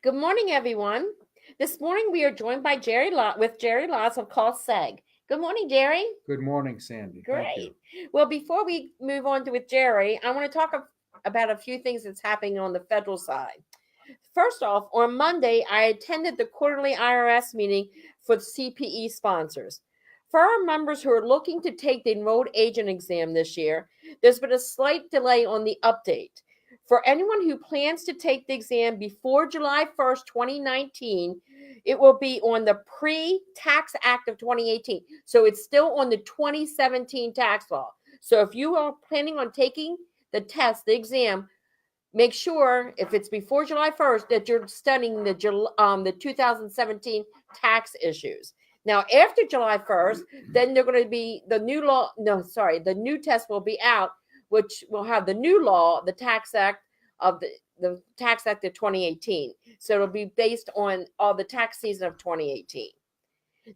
Good morning, everyone. This morning we are joined by Jerry Lotz of CostSeg. Good morning, Jerry. Good morning, Sandy. Thank you. Great. Well, before we move on with Jerry, I want to talk about a few things that's happening on the federal side. First off, on Monday, I attended the quarterly IRS meeting for the CPE sponsors. For our members who are looking to take the enrolled agent exam this year, there's been a slight delay on the update. For anyone who plans to take the exam before July 1st, 2019, it will be on the pre-Tax Act of 2018. So it's still on the 2017 tax law. So if you are planning on taking the test, the exam, make sure if it's before July 1st that you're studying the 2017 tax issues. Now, after July 1st, then they're going to be the new test will be out, which will have the new law, the Tax Act of the Tax Act of 2018. So it'll be based on all the tax season of 2018.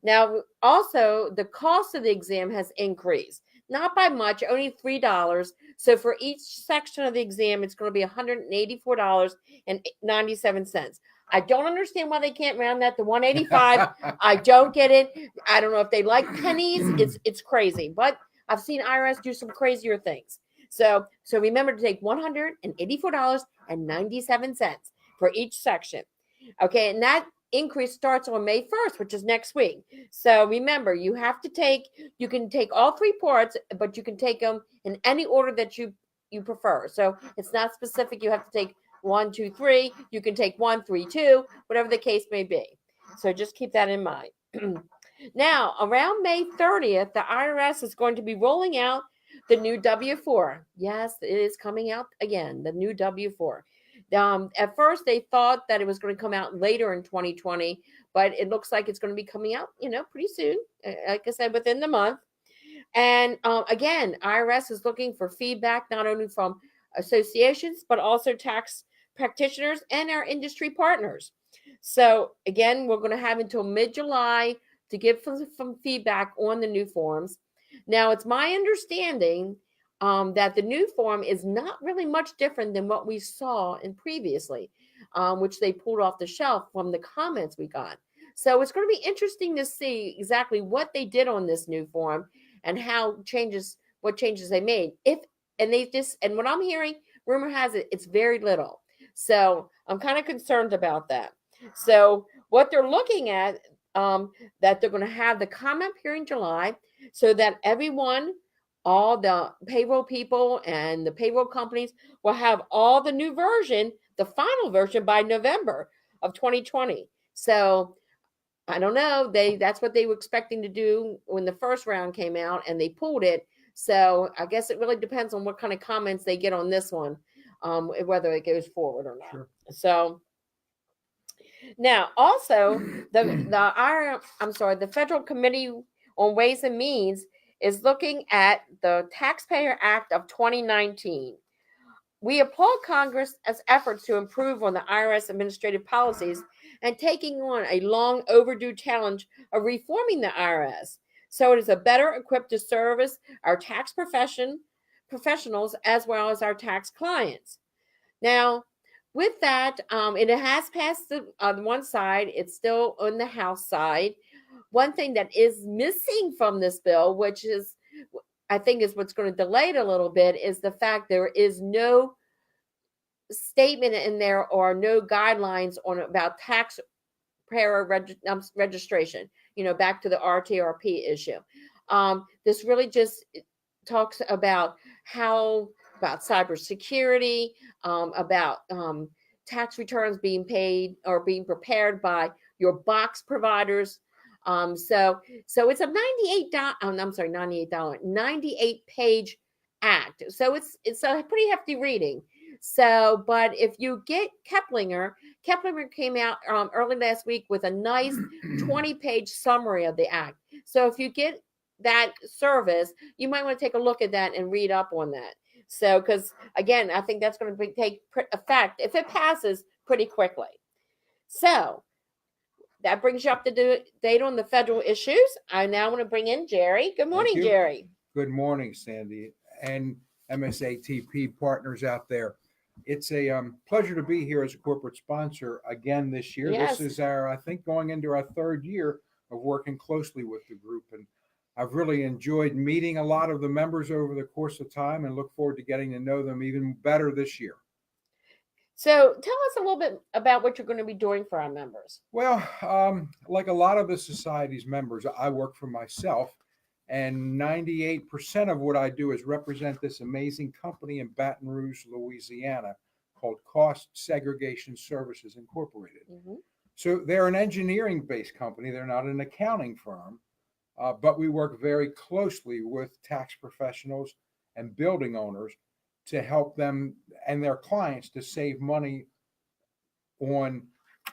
Now, also, the cost of the exam has increased. Not by much, only $3. So for each section of the exam, it's going to be $184.97. I don't understand why they can't round that to 185. I don't get it. I don't know if they like pennies. It's crazy. But I've seen IRS do some crazier things. So remember to take $184.97 for each section. Okay, and that increase starts on May 1st, which is next week. So remember, you can take all three parts, but you can take them in any order that you prefer. So it's not specific. You have to take 1, 2, 3. You can take 1, 3, 2, whatever the case may be. So just keep that in mind. Now, around May 30th, the IRS is going to be rolling out the new W-4. Yes, it is coming out again, the new W-4. At first, they thought that it was going to come out later in 2020, but it looks like it's going to be coming out, pretty soon. Like I said, within the month. And again, IRS is looking for feedback not only from associations, but also tax practitioners and our industry partners. So again, we're going to have until mid-July to give some feedback on the new forms. Now, it's my understanding that the new form is not really much different than what we saw in previously, which they pulled off the shelf from the comments we got. So it's going to be interesting to see exactly what they did on this new form and what changes they made. And what I'm hearing, rumor has it, it's very little. So I'm kind of concerned about that. So what they're looking at, that they're going to have the comment period in July so that everyone, all the payroll people and the payroll companies will have all the new version, the final version, by November of 2020. So I don't know. That's what they were expecting to do when the first round came out, and they pulled it. So I guess it really depends on what kind of comments they get on this one, whether it goes forward or not. Sure. So now also the Federal Committee on Ways and Means is looking at the Taxpayer Act of 2019. We applaud Congress's efforts to improve on the IRS administrative policies and taking on a long overdue challenge of reforming the IRS so it is better equipped to service our tax professionals as well as our tax clients. Now, with that, it has passed on one side. It's still on the House side. One thing that is missing from this bill, which I think is what's going to delay it a little bit, is the fact there is no statement in there or no guidelines about taxpayer registration, back to the RTRP issue. This really just talks about cybersecurity, about tax returns being paid or being prepared by your box providers. So it's a $98 act. So it's a pretty hefty reading. So, but if you get Keplinger came out early last week with a nice 20-page summary of the act. So if you get that service, you might want to take a look at that and read up on that. So, because again, I think that's going to take effect if it passes pretty quickly. So that brings you up to date on the federal issues. I now want to bring in Jerry. Good morning, Jerry. Good morning, Sandy, and MSATP partners out there. It's a pleasure to be here as a corporate sponsor again this year. Yes. This is I think, going into our third year of working closely with the group. And I've really enjoyed meeting a lot of the members over the course of time and look forward to getting to know them even better this year. So tell us a little bit about what you're going to be doing for our members. Well, like a lot of the society's members, I work for myself, and 98% of what I do is represent this amazing company in Baton Rouge, Louisiana, called Cost Segregation Services Incorporated. Mm-hmm. So they're an engineering-based company. They're not an accounting firm, but we work very closely with tax professionals and building owners to help them and their clients to save money on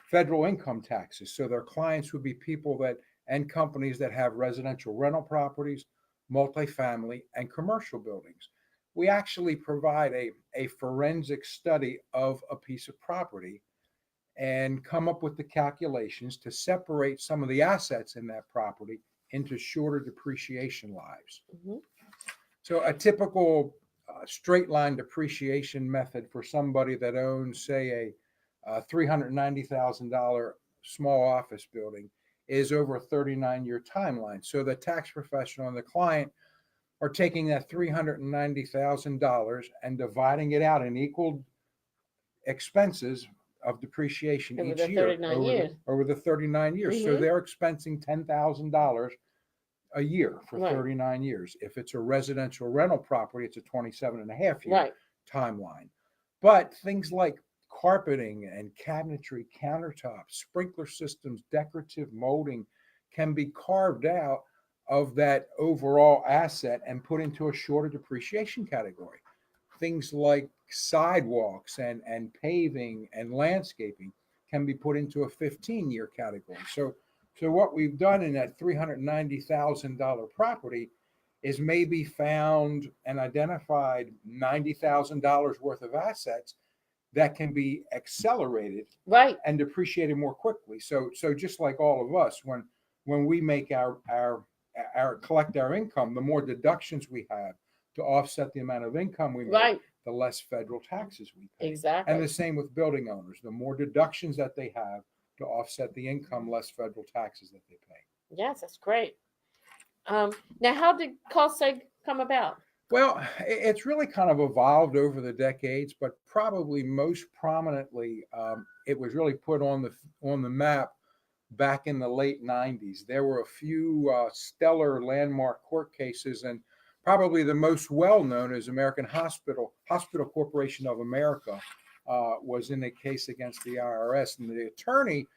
federal income taxes. So their clients would be people that and companies that have residential rental properties, multifamily, and commercial buildings. We actually provide a forensic study of a piece of property and come up with the calculations to separate some of the assets in that property into shorter depreciation lives. Mm-hmm. So a typical straight line depreciation method for somebody that owns, say, a $390,000 small office building is over a 39-year timeline. So the tax professional and the client are taking that $390,000 and dividing it out in equal expenses of depreciation Over each the year 39 years. over the 39 years. So Mhm. they're expensing $10,000 a year for Right. 39 years. If it's a residential rental property, it's a 27 and a half year Right. timeline. But things like carpeting and cabinetry, countertops, sprinkler systems, decorative molding can be carved out of that overall asset and put into a shorter depreciation category. Things like sidewalks and paving and landscaping can be put into a 15-year category. So what we've done in that $390,000 property is maybe found and identified $90,000 worth of assets that can be accelerated Right. and depreciated more quickly. So just like all of us, when we make our collect our income, the more deductions we have to offset the amount of income we make, Right. the less federal taxes we pay. Exactly. And the same with building owners. The more deductions that they have to offset the income, less federal taxes that they pay. Yes, that's great. Now, how did CostSeg come about? Well, it's really kind of evolved over the decades, but probably most prominently, it was really put on the map back in the late 90s. There were a few stellar landmark court cases, and probably the most well-known is American Hospital Corporation of America was in a case against the IRS, and the attorney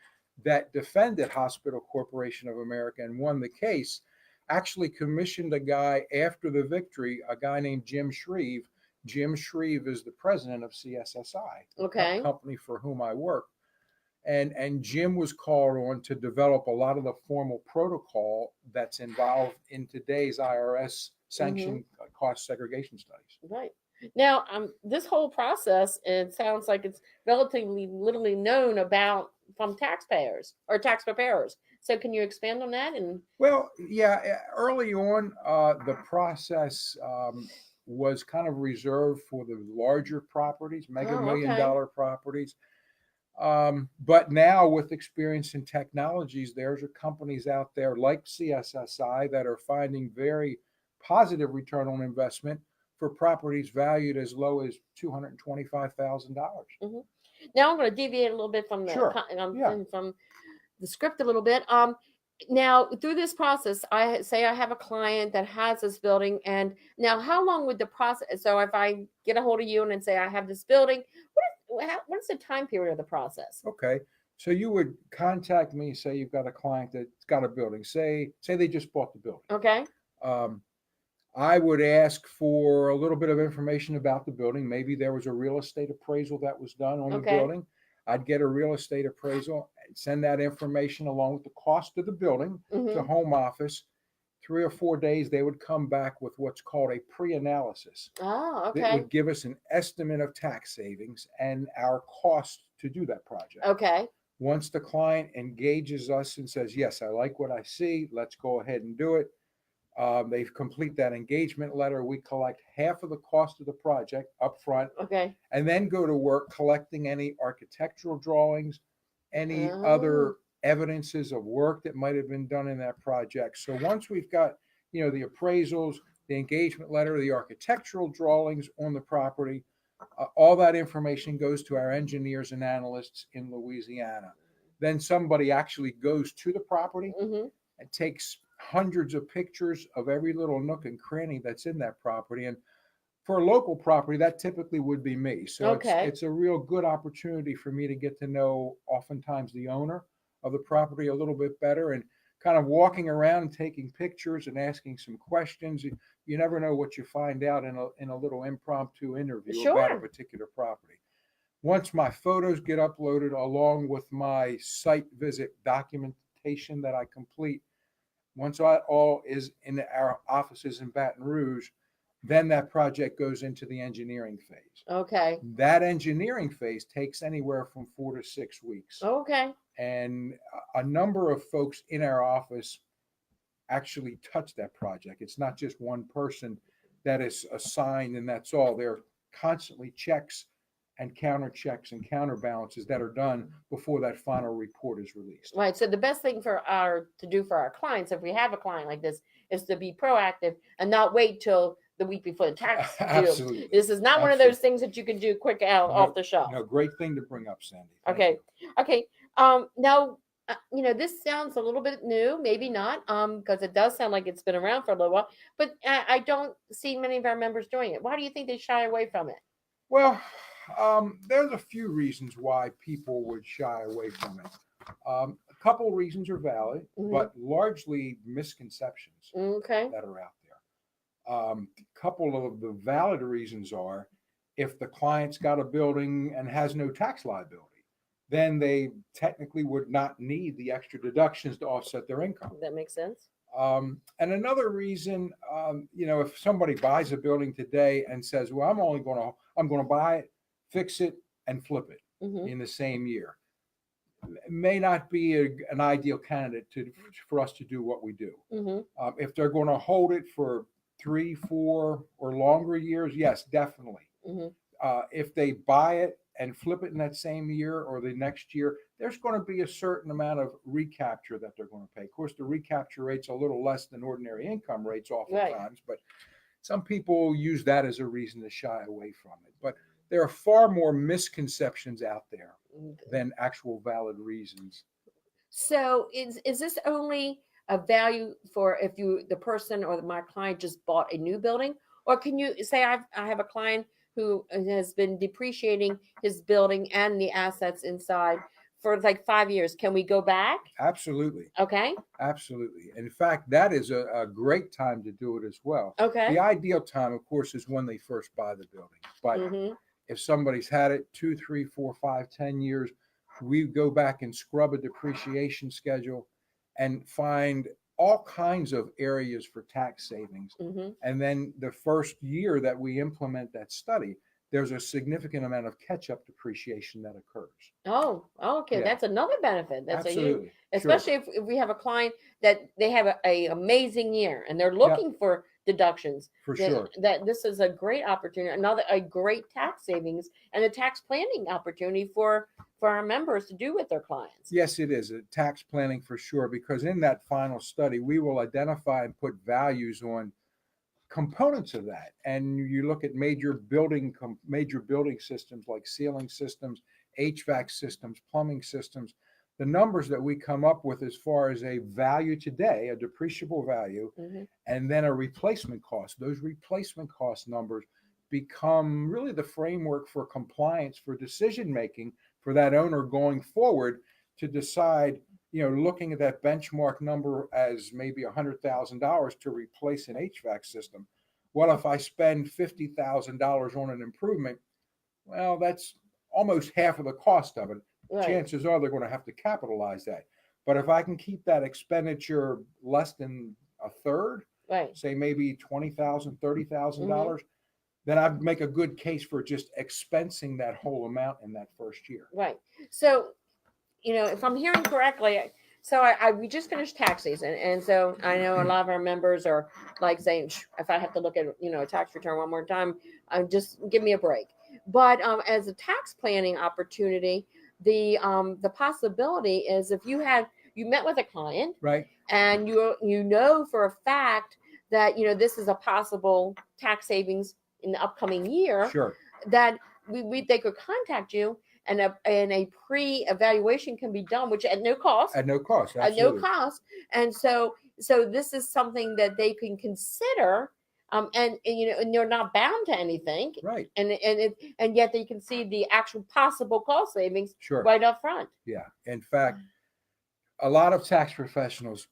that defended Hospital Corporation of America and won the case actually commissioned a guy after the victory, a guy named Jim Shreve. Jim Shreve is the president of CSSI, Okay. a company for whom I work. And Jim was called on to develop a lot of the formal protocol that's involved in today's IRS sanctioned cost segregation studies. Right. Now, this whole process, it sounds like it's relatively little known about from taxpayers or tax preparers. So can you expand on that? And Well, yeah, early on, the process was kind of reserved for the larger properties, mega Oh, million okay. dollar properties. But now, with experience in technologies, there's companies out there like CSSI that are finding very positive return on investment for properties valued as low as $225,000. now I'm going to deviate a little bit from the Sure. Yeah. from the script a little bit. Now through this process, I have a client that has this building, and now how long would the process? So if I get a hold of you and say I have this building, what is the time period of the process? Okay. So you would contact me, say you've got a client that's got a building, say they just bought the building. Okay. I would ask for a little bit of information about the building. Maybe there was a real estate appraisal that was done on the Okay. building. I'd get a real estate appraisal and send that information along with the cost of the building to home office. 3 or 4 days, they would come back with what's called a pre-analysis. Oh, That okay. would give us an estimate of tax savings and our cost to do that project. Okay. Once the client engages us and says, yes, I like what I see, let's go ahead and do it, They complete that engagement letter. We collect half of the cost of the project up front Okay. and then go to work collecting any architectural drawings, any Oh. other evidences of work that might have been done in that project. So once we've got, the appraisals, the engagement letter, the architectural drawings on the property, all that information goes to our engineers and analysts in Louisiana. Then somebody actually goes to the property Mm-hmm. and takes hundreds of pictures of every little nook and cranny that's in that property. And for a local property, that typically would be me. So Okay. it's a real good opportunity for me to get to know oftentimes the owner of the property a little bit better, and kind of walking around and taking pictures and asking some questions. You never know what you find out in a little impromptu interview about a Sure. particular property. Once my photos get uploaded along with my site visit documentation that I complete, once that all is in our offices in Baton Rouge, then that project goes into the engineering phase. Okay. That engineering phase takes anywhere from 4 to 6 weeks. Okay. And a number of folks in our office actually touch that project. It's not just one person that is assigned and that's all. There are constantly checks and counter checks and counterbalances that are done before that final report is released. Right. So the best thing to do for our clients, if we have a client like this, is to be proactive and not wait till the week before the tax due. Absolutely. This is not one of those things that you can do quick out off the shelf. No, great thing to bring up, Sandy. Thank Okay. you. Okay. Now, this sounds a little bit new, maybe not, because it does sound like it's been around for a little while, but I don't see many of our members doing it. Why do you think they shy away from it? Well, there's a few reasons why people would shy away from it. A couple reasons are valid, but largely misconceptions Okay. that are out there. A couple of the valid reasons are if the client's got a building and has no tax liability, then they technically would not need the extra deductions to offset their income. That makes sense. And another reason, if somebody buys a building today and says, "Well, I'm going to buy it, fix it, and flip it in the same year," it may not be an ideal candidate for us to do what we do. If they're going to hold it for 3, 4, or longer years, yes, definitely. If they buy it and flip it in that same year or the next year, there's going to be a certain amount of recapture that they're going to pay. Of course, the recapture rate's a little less than ordinary income rates oftentimes, but some people use that as a reason to shy away from it. But there are far more misconceptions out there than actual valid reasons. So is this only a value for if the person or my client just bought a new building, or can you say I have a client who has been depreciating his building and the assets inside for like 5 years? Can we go back? Absolutely. Okay. Absolutely. In fact, that is a great time to do it as well. Okay. The ideal time, of course, is when they first buy the building. But if somebody's had it 2, 3, 4, 5, 10 years, we go back and scrub a depreciation schedule and find all kinds of areas for tax savings. And then the first year that we implement that study, there's a significant amount of catch-up depreciation that occurs. Oh, okay. Yeah. That's another benefit. That's absolutely. Especially if we have a client that they have a amazing year and they're looking for deductions. For sure. That this is a great opportunity, a great tax savings and a tax planning opportunity for our members to do with their clients. Yes, it is a tax planning for sure, because in that final study, we will identify and put values on components of that. And you look at major building systems like ceiling systems, HVAC systems, plumbing systems. The numbers that we come up with as far as a value today, a depreciable value, and then a replacement cost. Those replacement cost numbers become really the framework for compliance, for decision making for that owner going forward to decide, looking at that benchmark number as maybe $100,000 to replace an HVAC system. Well, if I spend $50,000 on an improvement, well, that's almost half of the cost of it. Right. Chances are they're going to have to capitalize that. But if I can keep that expenditure less than a third, right, say maybe $20,000, $30,000, then I'd make a good case for just expensing that whole amount in that first year. Right. So, if I'm hearing correctly, So we just finished tax season, and so I know a lot of our members are like saying, if I have to look at a tax return one more time, just give me a break. But as a tax planning opportunity, the possibility is if you met with a client, right, and you know for a fact that this is a possible tax savings in the upcoming year, sure, that they could contact you, and a pre-evaluation can be done, which at no cost. at no cost, At no absolutely. cost. And so this is something that they can consider, and they're not bound to anything, Right, and yet they can see the actual possible cost savings sure, right up front. yeah. In fact, a lot of tax professionals,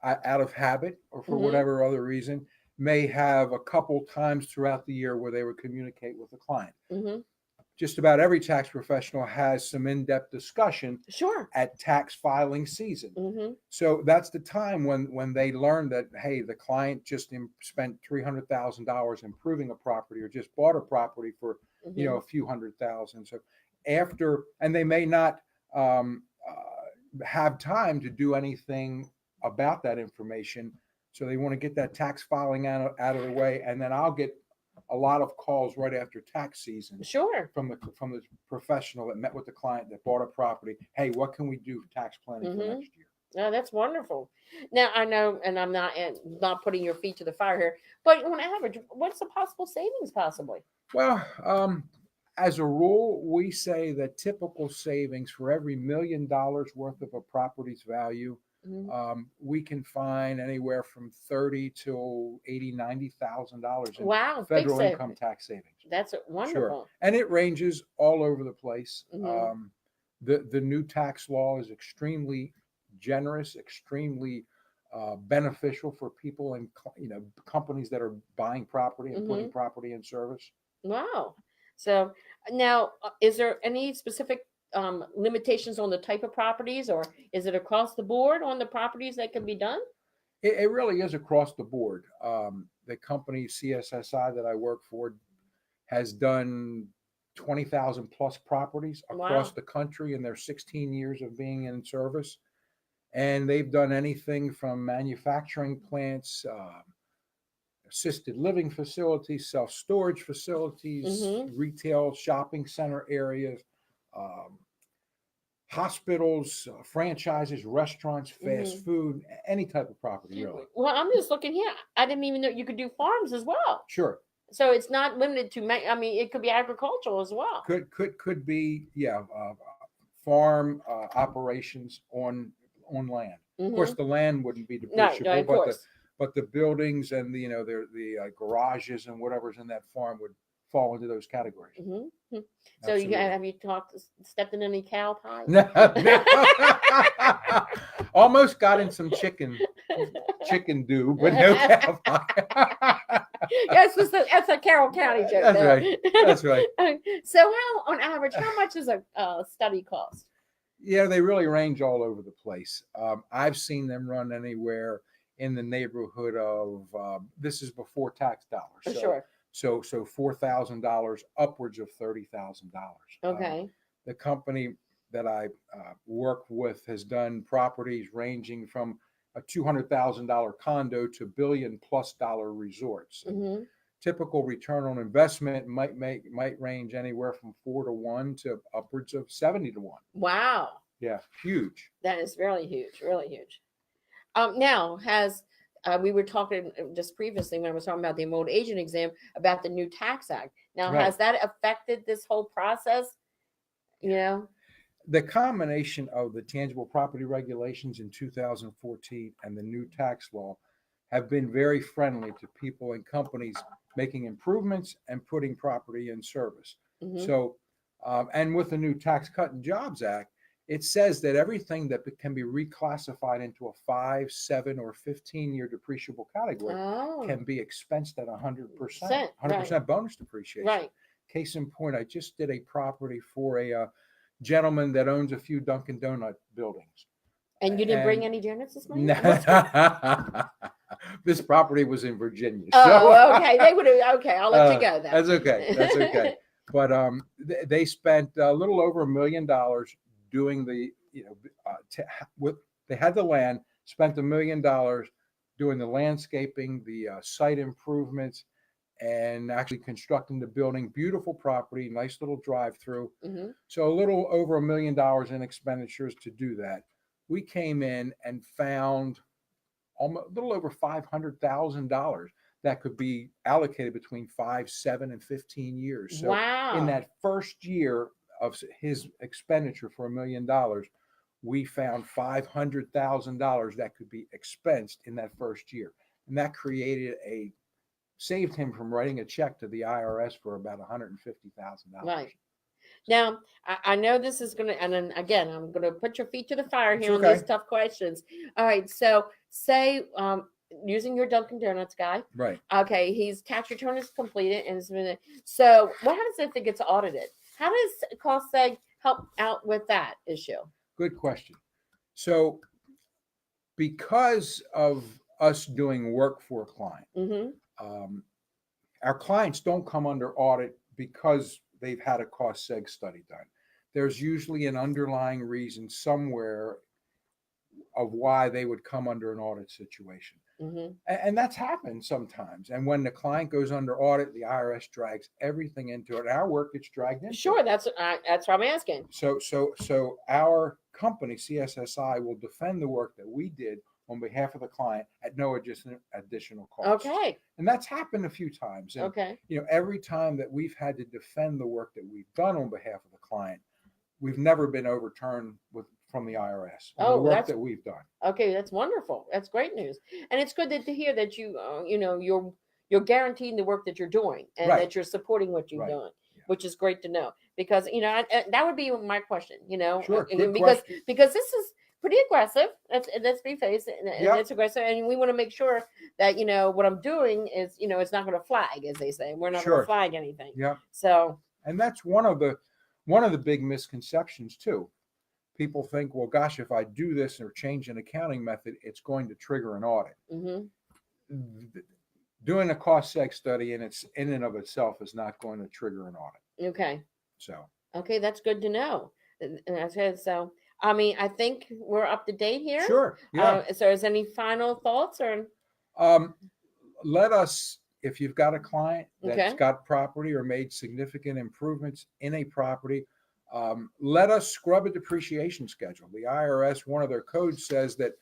out of habit or for Mhm. whatever other reason, may have a couple times throughout the year where they would communicate with the client. Mhm. Just about every tax professional has some in-depth discussion Sure. at tax filing season. Mhm. So that's the time when they learn that, hey, the client just spent $300,000 improving a property, or just bought a property for Mhm. a few $100,000. So and they may not have time to do anything about that information. So they want to get that tax filing out of the way, and then I'll get a lot of calls right after tax season Sure. from the professional that met with the client that bought a property. Hey, what can we do for tax planning for next year? Oh, that's wonderful. Now I know, and I'm not putting your feet to the fire here, but on average, what's the possible savings possibly? Well, as a rule, we say that typical savings for every $1 million worth of a property's value, we can find anywhere from $30,000 to $80,000, $90,000 in Wow, federal income tax savings. That's wonderful. Sure, and it ranges all over the place. Mhm. The new tax law is extremely generous, extremely beneficial for people and companies that are buying property and putting property in service. Wow. So now, is there any specific limitations on the type of properties, or is it across the board on the properties that can be done? It really is across the board. The company CSSI that I work for has done 20,000 plus properties across Wow. the country in their 16 years of being in service. And they've done anything from manufacturing plants, assisted living facilities, self-storage facilities, Mhm. retail shopping center areas, um, hospitals, franchises, restaurants, fast Mhm. food, any type of property, really. Well, I'm just looking here. I didn't even know you could do farms as well. Sure. So it's not limited to. I mean, it could be agricultural as well. Could be, yeah, farm operations on land. Of course, Mhm. the land wouldn't be No, depreciable, of course. but the buildings and the garages and whatever's in that farm would fall into those categories. Mm-hmm. So Absolutely. have you stepped in any cow pies? No, no. Almost got in some chicken do, but no cow pie. Yes, that's a Carroll County joke. That's there. right. That's right. So how, on average, how much does a study cost? Yeah, they really range all over the place. I've seen them run anywhere in the neighborhood of this is before tax dollars. For sure. So $4,000 upwards of $30,000. Okay. The company that I work with has done properties ranging from a $200,000 condo to $1 billion+ resorts. Mm-hmm. Typical return on investment might range anywhere from 4 to 1 to upwards of 70 to 1. Wow. Yeah, huge. That is really huge, really huge. Now, we were talking just previously when I was talking about the enrolled agent exam about the new tax act. Now, Right. has that affected this whole process? The combination of the tangible property regulations in 2014 and the new tax law have been very friendly to people and companies making improvements and putting property in service. Mm-hmm. So, and with the new Tax Cut and Jobs Act, it says that everything that can be reclassified into a 5, 7, or 15-year depreciable category can be expensed at 100%, 100% right. bonus depreciation. Right. Case in point, I just did a property for a gentleman that owns a few Dunkin' Donut buildings. And you didn't bring any donuts this morning? No. This property was in Virginia. Oh, okay. They would have. Okay, I'll let you go then. That's okay. That's okay. But they spent a little over $1 million doing the They had the land, spent $1 million doing the landscaping, the site improvements, and actually constructing the building. Beautiful property, nice little drive-through. Mm-hmm. So a little over $1 million in expenditures to do that. We came in and found almost a little over $500,000 that could be allocated between 5, 7, and 15 years. So Wow. in that first year of his expenditure for $1 million, we found $500,000 that could be expensed in that first year. And that saved him from writing a check to the IRS for about $150,000. Right. Now, I know this is going to, and then again, I'm going to put your feet to the fire here on okay. these tough questions. All right. So say, using your Dunkin' Donuts guy. Right. Okay. His tax return is completed. So what happens if it gets audited? How does CostSeg help out with that issue? Good question. So because of us doing work for a client, Mm-hmm. Our clients don't come under audit because they've had a CostSeg study done. There's usually an underlying reason somewhere of why they would come under an audit situation. Mm-hmm. And that's happened sometimes. And when the client goes under audit, the IRS drags everything into it. Our work gets dragged into Sure, it. that's what I'm asking. So our company, CSSI, will defend the work that we did on behalf of the client at no additional cost. Okay. And that's happened a few times. And, Okay. every time that we've had to defend the work that we've done on behalf of the client, we've never been overturned from the IRS. The work that we've done. Okay, that's wonderful. That's great news, and it's good to hear that you're guaranteeing the work that you're doing and Right. that you're supporting what you've Right. done, which is great to know. Because that would be my question. Sure. Because this is pretty aggressive. Let's be faced, and it's aggressive, and we want to make sure that what I'm doing is it's not going to flag, as they say. We're not going to flag anything. Yeah. So. And that's one of the big misconceptions too. People think, well, gosh, if I do this or change an accounting method, it's going to trigger an audit. Mm-hmm. Doing a CostSeg study in and of itself is not going to trigger an audit. Okay. So. Okay, that's good to know. And I said so. I mean, I think we're up to date here. Sure. Yeah. So, is any final thoughts or? Let us, if you've got a client that's Okay. got property or made significant improvements in a property, let us scrub a depreciation schedule. The IRS, one of their codes says that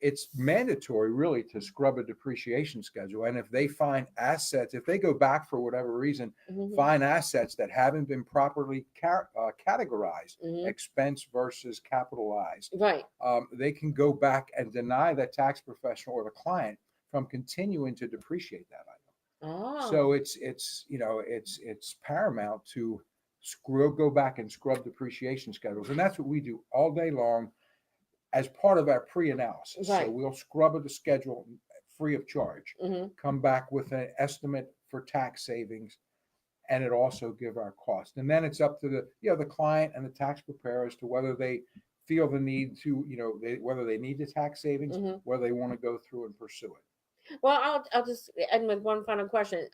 it's mandatory really to scrub a depreciation schedule. And if they find assets, if they go back for whatever reason, Mm-hmm. find assets that haven't been properly categorized, Mm-hmm. expense versus capitalized, Right. they can go back and deny that tax professional or the client from continuing to depreciate that item. Oh. So it's paramount to go back and scrub depreciation schedules. And that's what we do all day long as part of our pre-analysis. Right. So we'll scrub the schedule free of charge, Mm-hmm. come back with an estimate for tax savings, and it also give our cost. And then it's up to the client and the tax preparer as to whether they feel the need to, whether they need the tax savings, Mm-hmm. whether they want to go through and pursue it. Well, I'll just end with one final question.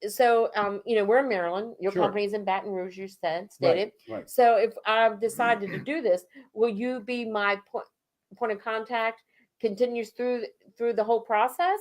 So we're in Maryland. Your Sure. company's in Baton Rouge. You stated. Right. So if I've decided to do this, will you be my point of contact? Continues through the whole process.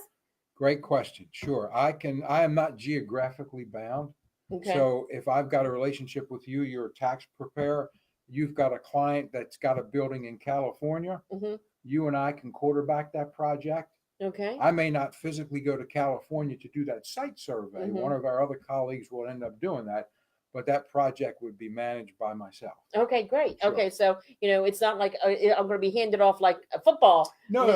Great question. Sure, I am not geographically bound. Okay. So if I've got a relationship with you, you're a tax preparer. You've got a client that's got a building in California. Mm-hmm. You and I can quarterback that project. Okay. I may not physically go to California to do that site survey. Mm-hmm. One of our other colleagues will end up doing that, but that project would be managed by myself. Okay, great. Sure. Okay, so it's not like I'm going to be handed off like a football. No.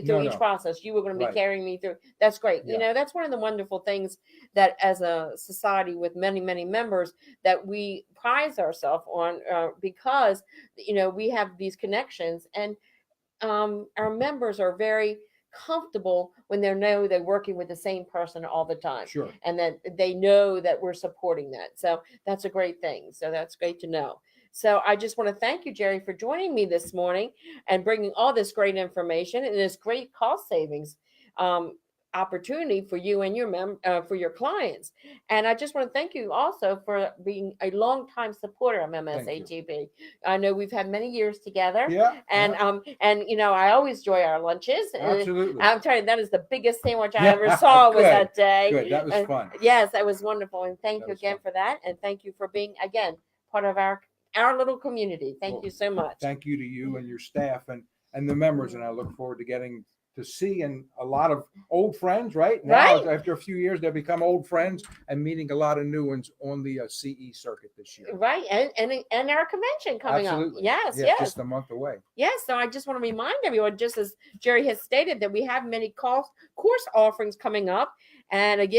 Through each process. You were going to be Right. carrying me through. That's great. Yeah. That's one of the wonderful things that as a society with many, many members that we prize ourselves on because we have these connections and our members are very comfortable when they know they're working with the same person all the time. Sure. And that they know that we're supporting that. So that's a great thing. So that's great to know. So I just want to thank you, Jerry, for joining me this morning and bringing all this great information and this great cost savings opportunity for you and for your clients. And I just want to thank you also for being a longtime supporter of MSATP. I know we've had many years together. Yeah. And I always enjoy our lunches. Absolutely. I'm telling you, that is the biggest sandwich I ever saw was that day. Good. That was fun. Yes, that was wonderful. And thank you again for that. And thank you for being again part of our little community. Thank you so much. Thank you to you and your staff and the members. And I look forward to getting to see and a lot of old friends right now. After a few years, they've become old friends and meeting a lot of new ones on the CE circuit this year. Right. And our convention coming up. Yes. Just a month away. Yes. So I just want to remind everyone, just as Jerry has stated, that we have many course offerings coming up, and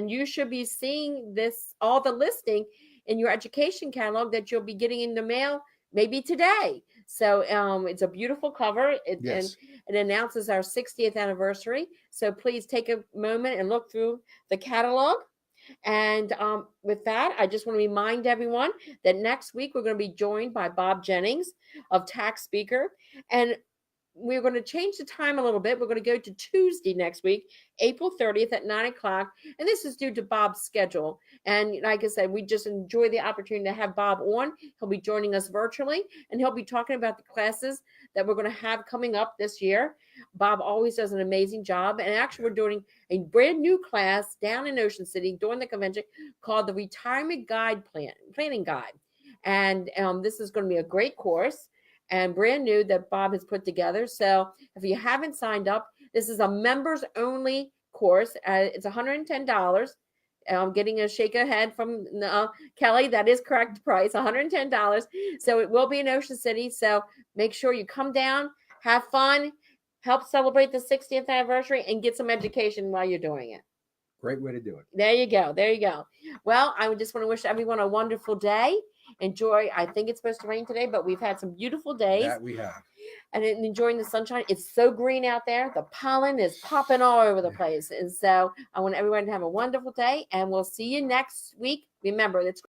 you should be seeing all the listing in your education catalog that you'll be getting in the mail maybe today. So it's a beautiful cover. And it announces our 60th anniversary. So please take a moment and look through the catalog. And with that, I just want to remind everyone that next week we're going to be joined by Bob Jennings of Tax Speaker. And we're going to change the time a little bit. We're going to go to Tuesday next week, April 30th at 9 o'clock. And this is due to Bob's schedule. And like I said, we just enjoy the opportunity to have Bob on. He'll be joining us virtually, and he'll be talking about the classes that we're going to have coming up this year. Bob always does an amazing job. And actually, we're doing a brand new class down in Ocean City during the convention called the Retirement Planning Guide. And this is going to be a great course and brand new that Bob has put together. So if you haven't signed up, this is a members only course. It's $110. I'm getting a shake of head from Kelly. That is correct price, $110. So it will be in Ocean City. So make sure you come down, have fun, help celebrate the 60th anniversary, and get some education while you're doing it. Great way to do it. There you go. There you go. Well, I just want to wish everyone a wonderful day. Enjoy. I think it's supposed to rain today, but we've had some beautiful days. That we have. And enjoying the sunshine. It's so green out there. The pollen is popping all over the place. And so I want everyone to have a wonderful day, and we'll see you next week. Remember, it's